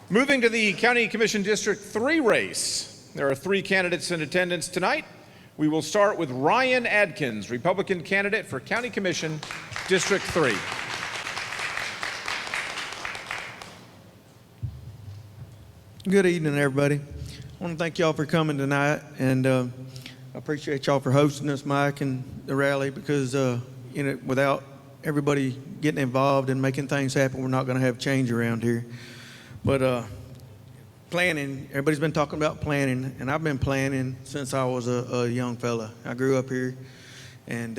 Moving to the County Commission District 3 race, there are 3 candidates in attendance tonight. We will start with Ryan Adkins, Republican candidate for County Commission District 3. Good evening, everybody. I want to thank y'all for coming tonight, and I appreciate y'all for hosting us, Mike, and the rally, because without everybody getting involved and making things happen, we're not going to have change around here. But planning, everybody's been talking about planning, and I've been planning since I was a young fella. I grew up here, and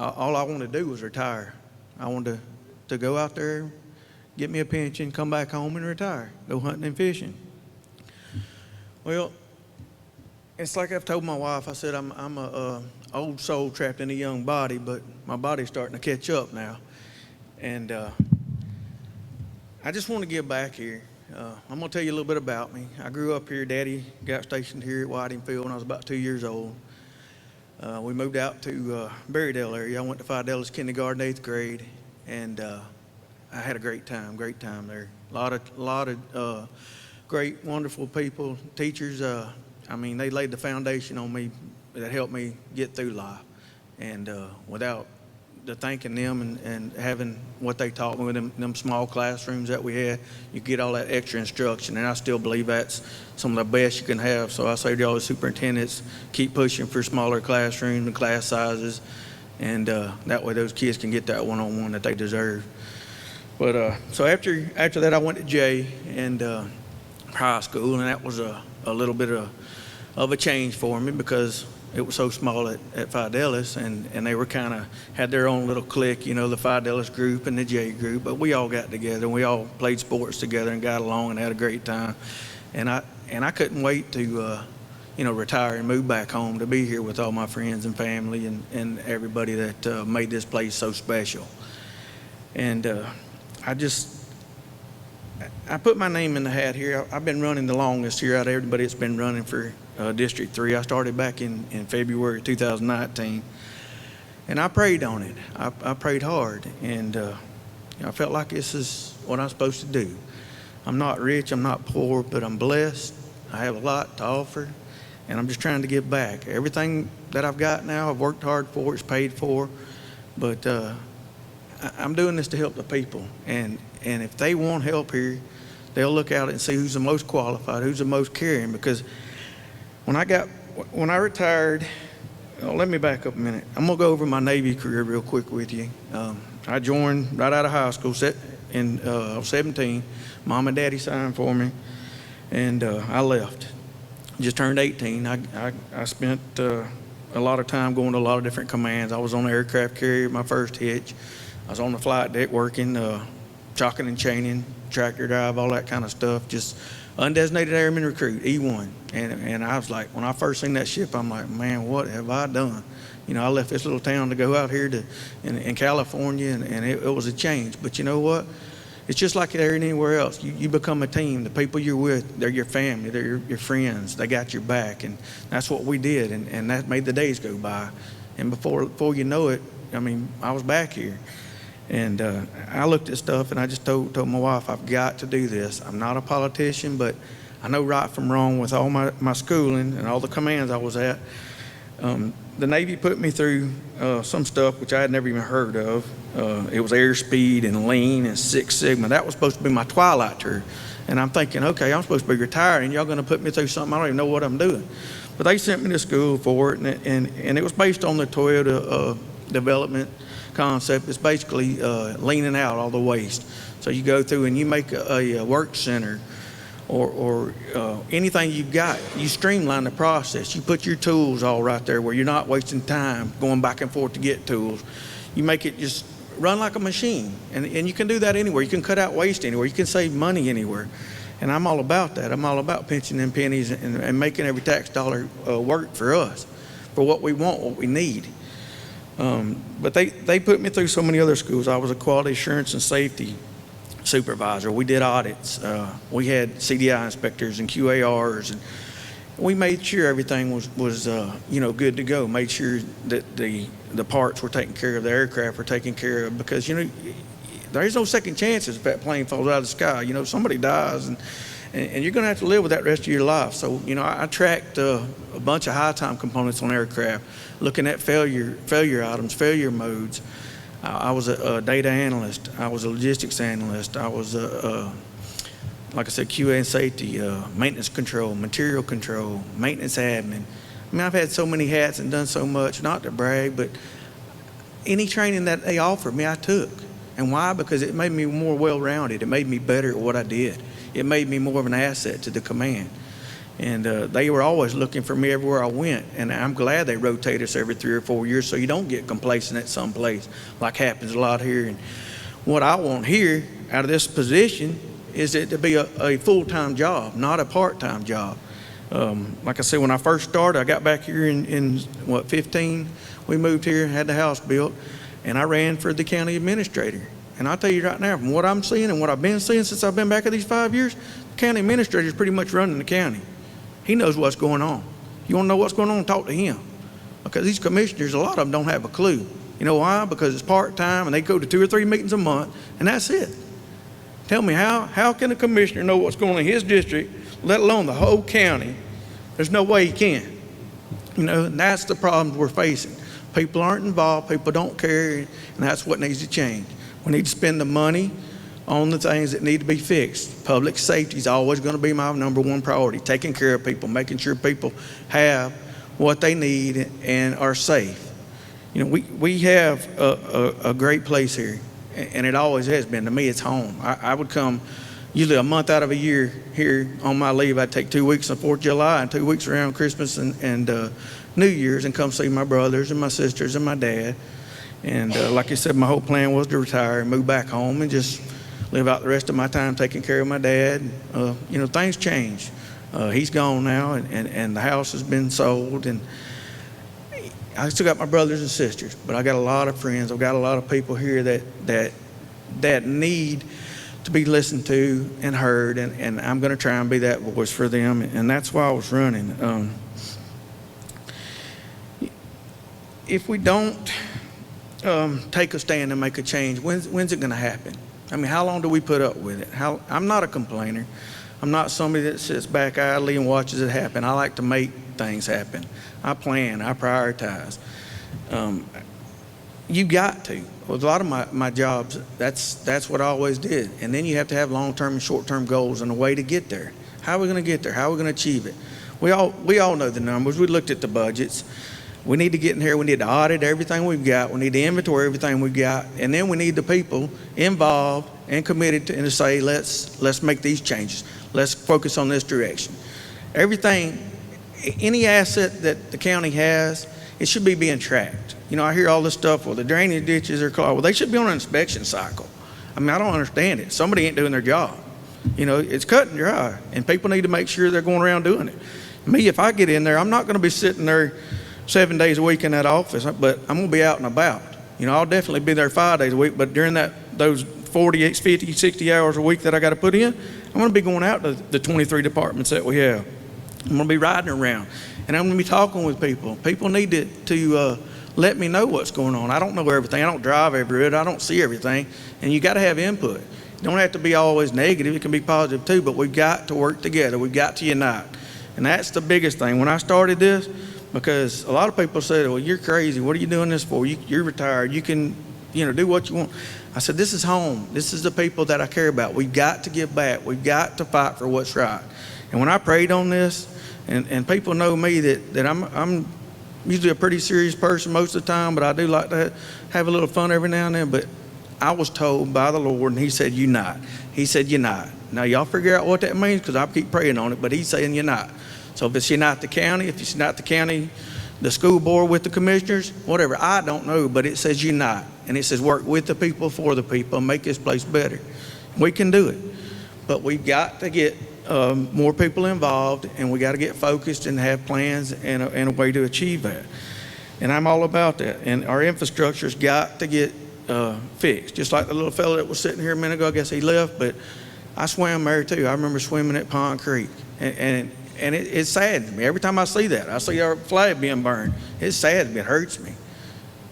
all I wanted to do was retire. I wanted to go out there, get me a pension, come back home and retire, go hunting and fishing. Well, it's like I've told my wife, I said I'm a old soul trapped in a young body, but my body's starting to catch up now. And I just want to give back here. I'm going to tell you a little bit about me. I grew up here. Daddy got stationed here at Whitingfield when I was about 2 years old. We moved out to Berrydale area. I went to Fidelis kindergarten, 8th grade, and I had a great time there. A lot of great, wonderful people, teachers. They laid the foundation on me that helped me get through life. And without thanking them and having what they taught me with them small classrooms that we had, you get all that extra instruction. And I still believe that's some of the best you can have. So I say to all the superintendents, keep pushing for smaller classrooms and class sizes. And that way those kids can get that one-on-one that they deserve. But so after that, I went to Jay and high school, and that was a little bit of a change for me because it was so small at Fidelis, and they were kind of had their own little clique, the Fidelis group and the J group, but we all got together and we all played sports together and got along and had a great time. And I couldn't wait to retire and move back home to be here with all my friends and family and everybody that made this place so special. And I put my name in the hat here. I've been running the longest here out of everybody that's been running for District 3. I started back in February 2019, and I prayed on it. I prayed hard, and I felt like this is what I'm supposed to do. I'm not rich, I'm not poor, but I'm blessed. I have a lot to offer, and I'm just trying to give back. Everything that I've got now, I've worked hard for, it's paid for, but I'm doing this to help the people, and if they want help here, they'll look out and see who's the most qualified, who's the most caring. Because when I retired, let me back up a minute. I'm gonna go over my Navy career real quick with you. I joined right out of high school. I was 17. Mom and Daddy signed for me, and I left. Just turned 18. I spent a lot of time going to a lot of different commands. I was on the aircraft carrier, my first hitch. I was on the flight deck working, chocking and chaining, tractor drive, all that kind of stuff. Just undesignated airman recruit, E1. And I was like, when I first seen that ship, I'm like, man, what have I done? I left this little town to go out here in California, and it was a change. But you know what? It's just like there anywhere else. You become a team. The people you're with, they're your family, they're your friends. They got your back, and that's what we did, and that made the days go by. And before you know it, I was back here. And I looked at stuff, and I just told my wife, I've got to do this. I'm not a politician, but I know right from wrong with all my schooling and all the commands I was at. The Navy put me through some stuff which I had never even heard of. It was airspeed and lean and Six Sigma. That was supposed to be my twilight tour. And I'm thinking, okay, I'm supposed to be retiring. Y'all going to put me through something I don't even know what I'm doing. But they sent me to school for it, and it was based on the Toyota development concept. Is basically leaning out all the waste. So you go through and you make a work center or anything you've got. You streamline the process. You put your tools all right there where you're not wasting time going back and forth to get tools. You make it just run like a machine, and you can do that anywhere. You can cut out waste anywhere. You can save money anywhere. And I'm all about that. I'm all about pinching them pennies and making every tax dollar work for us, for what we want, what we need. But they put me through so many other schools. I was a quality assurance and safety supervisor. We did audits. We had CDI inspectors and QARs, and we made sure everything was good to go. Made sure that the parts were taken care of, the aircraft were taken care of, because there's no second chances if that plane falls out of the sky. You know, somebody dies, and you're going to have to live with that rest of your life. So, you know, I tracked a bunch of high-time components on aircraft, looking at failure items, failure modes. I was a data analyst. I was a logistics analyst. I was like I said, QA and safety, maintenance control, material control, maintenance admin. I mean, I've had so many hats and done so much, not to brag, but any training that they offered me, I took. And why? Because it made me more well-rounded. It made me better at what I did. It made me more of an asset to the command. And they were always looking for me everywhere I went. And I'm glad they rotate us every 3 or 4 years so you don't get complacent at some place, like happens a lot here. And what I want here out of this position is it to be a full-time job, not a part-time job. Like I said, when I first started, I got back here in 15, we moved here, had the house built, and I ran for the county administrator. And I'll tell you right now, from what I'm seeing and what I've been seeing since I've been back at these 5 years, the county administrator is pretty much running the county. He knows what's going on. You want to know what's going on, talk to him. Because these commissioners, a lot of them don't have a clue. You know why? Because it's part-time and they go to 2 or 3 meetings a month, and that's it. Tell me, how can a commissioner know what's going on in his district, let alone the whole county? There's no way he can. You know, and that's the problems we're facing. People aren't involved, people don't care, and that's what needs to change. We need to spend the money on the things that need to be fixed. Public safety is always going to be my #1 priority, taking care of people, making sure people have what they need and are safe. You know, we have a great place here, and it always has been. To me, it's home. I would come usually a month out of a year here on my leave. I'd take 2 weeks on 4th of July and 2 weeks around Christmas and New Year's and come see my brothers and my sisters and my dad. And like I said, my whole plan was to retire and move back home and just live out the rest of my time taking care of my dad. You know, things change. He's gone now, and the house has been sold, and I still got my brothers and sisters, but I got a lot of friends. I've got a lot of people here that need to be listened to and heard, and I'm going to try and be that voice for them, and that's why I was running. If we don't take a stand and make a change, when's it going to happen? I mean, how long do we put up with it? I'm not a complainer. I'm not somebody that sits back idly and watches it happen. I like to make things happen. I plan, I prioritize. You got to. With a lot of my jobs, that's what I always did. And then you have to have long-term and short-term goals and a way to get there. How are we going to get there? How are we going to achieve it? We all know the numbers. We looked at the budgets. We need to get in here. We need to audit everything we've got. We need to inventory everything we've got. And then we need the people involved and committed to say, let's make these changes. Let's focus on this direction. Everything, any asset that the county has, it should be being tracked. You know, I hear all this stuff, well, the drainage ditches are clogged. Well, they should be on an inspection cycle. I mean, I don't understand it. Somebody ain't doing their job. You know, it's cut and dry, and people need to make sure they're going around doing it. Me, if I get in there, I'm not going to be sitting there 7 days a week in that office, but I'm going to be out and about. You know, I'll definitely be there 5 days a week, but during those 40, 50, 60 hours a week that I got to put in, I'm going to be going out to the 23 departments that we have. I'm going to be riding around, and I'm going to be talking with people. People need to let me know what's going on. I don't know everything. I don't drive everywhere. I don't see everything, and you got to have input. You don't have to be always negative. It can be positive too, but we've got to work together. We've got to unite, and that's the biggest thing. When I started this, because a lot of people said, well, you're crazy. What are you doing this for? You're retired. You can, do what you want. I said, this is home. This is the people that I care about. We've got to give back. We've got to fight for what's right. And when I prayed on this, and people know me that I'm usually a pretty serious person most of the time, but I do like to have a little fun every now and then. But I was told by the Lord, and he said, unite. He said, unite. Now, y'all figure out what that means, because I keep praying on it, but he's saying unite. So if it's unite the county, if it's unite the county, the school board with the commissioners, whatever, I don't know, but it says unite. And it says work with the people, for the people, and make this place better. We can do it. But we've got to get more people involved, and we got to get focused and have plans and a way to achieve that. And I'm all about that. And our infrastructure's got to get fixed. Just like the little fellow that was sitting here a minute ago, I guess he left, but I swam there too. I remember swimming at Pond Creek. And it saddens me. Every time I see that, I see our flag being burned, it saddens me, it hurts me.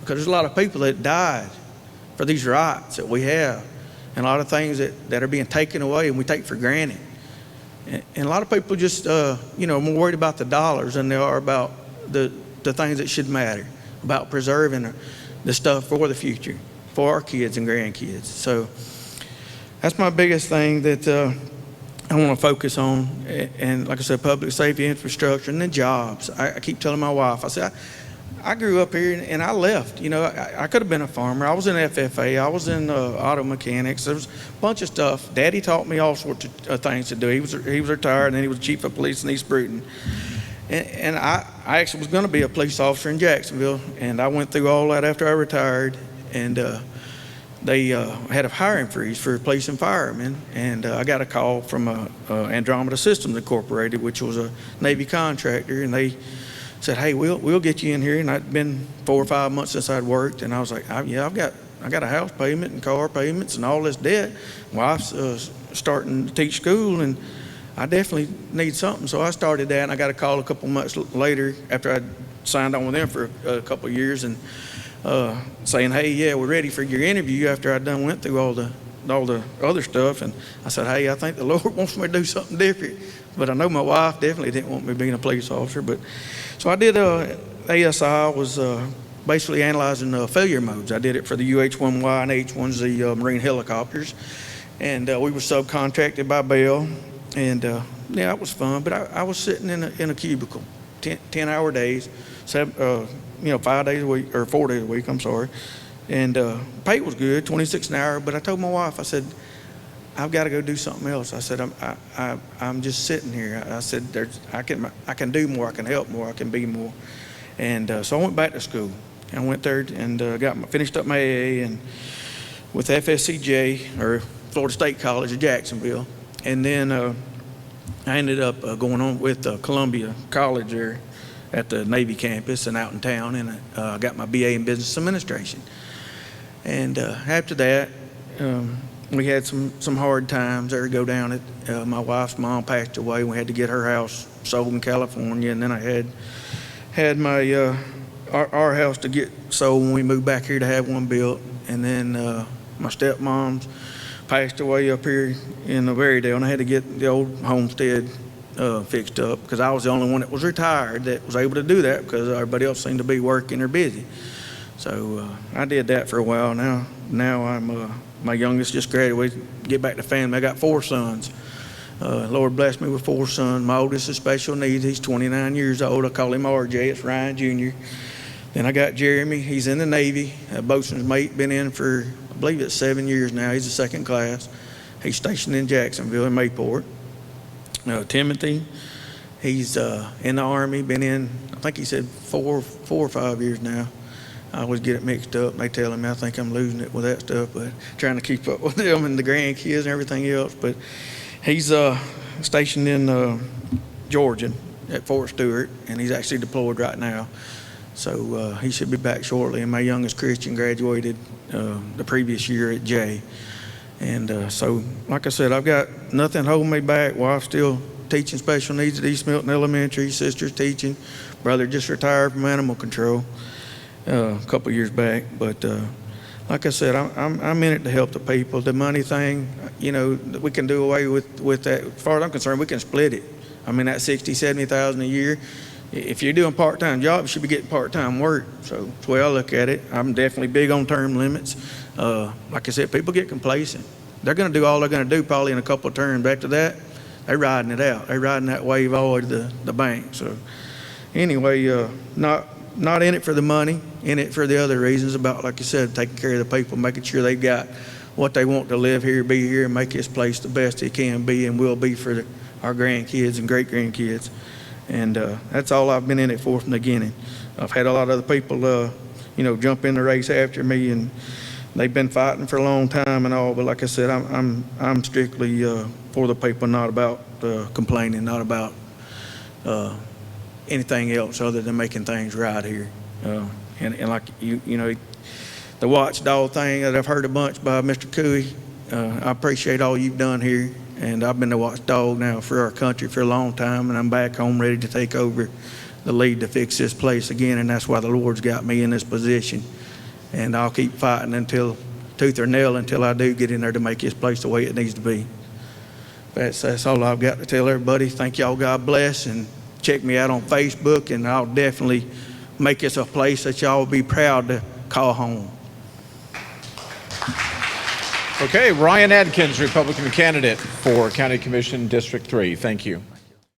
Because there's a lot of people that died for these rights that we have. and a lot of things that are being taken away and we take for granted. And a lot of people just, are more worried about the dollars than they are about the things that should matter, about preserving the stuff for the future, for our kids and grandkids. So that's my biggest thing that I want to focus on. And like I said, public safety, infrastructure, and then jobs. I keep telling my wife, I said, I grew up here and I left. I could have been a farmer. I was in FFA. I was in auto mechanics. There was a bunch of stuff. Daddy taught me all sorts of things to do. He was retired, and then he was chief of police in East Bruton. And I actually was going to be a police officer in Jacksonville, and I went through all that after I retired. And they had a hiring freeze for police and firemen, and I got a call from Andromeda Systems Incorporated, which was a Navy contractor, and they said, "Hey, we'll get you in here." And I'd been 4 or 5 months since I'd worked, and I was like, I got a house payment and car payments and all this debt. Wife's starting to teach school, and I definitely need something. So I started that, and I got a call a couple months later after I'd signed on with them for a couple of years, and saying, "Hey, yeah, we're ready for your interview," after I'd done went through all the other stuff. And I said, "Hey, I think the Lord wants me to do something different." But I know my wife definitely didn't want me being a police officer. So I did ASI was basically analyzing failure modes. I did it for the UH-1Y and H-1Z Marine helicopters. And we were subcontracted by Bell. And it was fun. But I was sitting in a cubicle, 10-hour days, 5 days a week, or 4 days a week, I'm sorry. And pay was good, $26 an hour. But I told my wife, I said, "I've got to go do something else." I said, I'm just sitting here. I said, I can do more, I can help more, I can be more. And so I went back to school. I went there and finished up my AA and with FSCJ, or Florida State College of Jacksonville. And then I ended up going on with Columbia College there at the Navy campus and out in town, and I got my BA in Business Administration. And after that, we had some hard times there to go down it. My wife's mom passed away, and we had to get her house sold in California. And then I had my our house to get sold when we moved back here to have one built. And then my stepmom's passed away up here in Veridale, and I had to get the old homestead fixed up because I was the only one that was retired that was able to do that because everybody else seemed to be working or busy. So I did that for a while. Now I'm my youngest just graduated. Get back to family. I got 4 sons. Lord blessed me with 4 sons. My oldest is special needs. He's 29 years old. I call him RJ. It's Ryan Jr. Then I got Jeremy. He's in the Navy. Boatswain's mate. Been in for, I believe it's 7 years now. He's a 2nd class. He's stationed in Jacksonville in Mayport. Timothy. He's in the Army. Been in, I think he said 4 or 5 years now. I always get it mixed up. They tell me I think I'm losing it with that stuff, but trying to keep up with them and the grandkids and everything else. But he's stationed in Georgia at Fort Stewart, and he's actually deployed right now. So he should be back shortly. And my youngest Christian graduated the previous year at J. And so, like I said, I've got nothing holding me back. Wife's still teaching special needs at East Milton Elementary. Sister's teaching. Brother just retired from animal control a couple years back. But like I said, I'm in it to help the people. The money thing, we can do away with that. As far as I'm concerned, we can split it. I mean, that $60,000, $70,000 a year. If you're doing part-time job, you should be getting part-time work. So that's the way I look at it. I'm definitely big on term limits. Like I said, people get complacent. They're going to do all they're going to do probably in a couple of terms. After that, they're riding it out. They're riding that wave all the way to the bank. So anyway, not in it for the money, in it for the other reasons about, like you said, taking care of the people, making sure they've got what they want to live here, be here, and make this place the best it can be and will be for our grandkids and great-grandkids. And that's all I've been in it for from the beginning. I've had a lot of other people, jump in the race after me, and they've been fighting for a long time and all. But like I said, I'm strictly for the people, not about complaining, not about anything else other than making things right here. And like the watchdog thing that I've heard a bunch by Mr. Cooey, I appreciate all you've done here. And I've been the watchdog now for our country for a long time, and I'm back home ready to take over the lead to fix this place again, and that's why the Lord's got me in this position. And I'll keep fighting until tooth or nail until I do get in there to make this place the way it needs to be. That's all I've got to tell everybody. Thank y'all. God bless. And check me out on Facebook, and I'll definitely make this a place that y'all will be proud to call home. Okay, Ryan Adkins, Republican candidate for County Commission District 3. Thank you.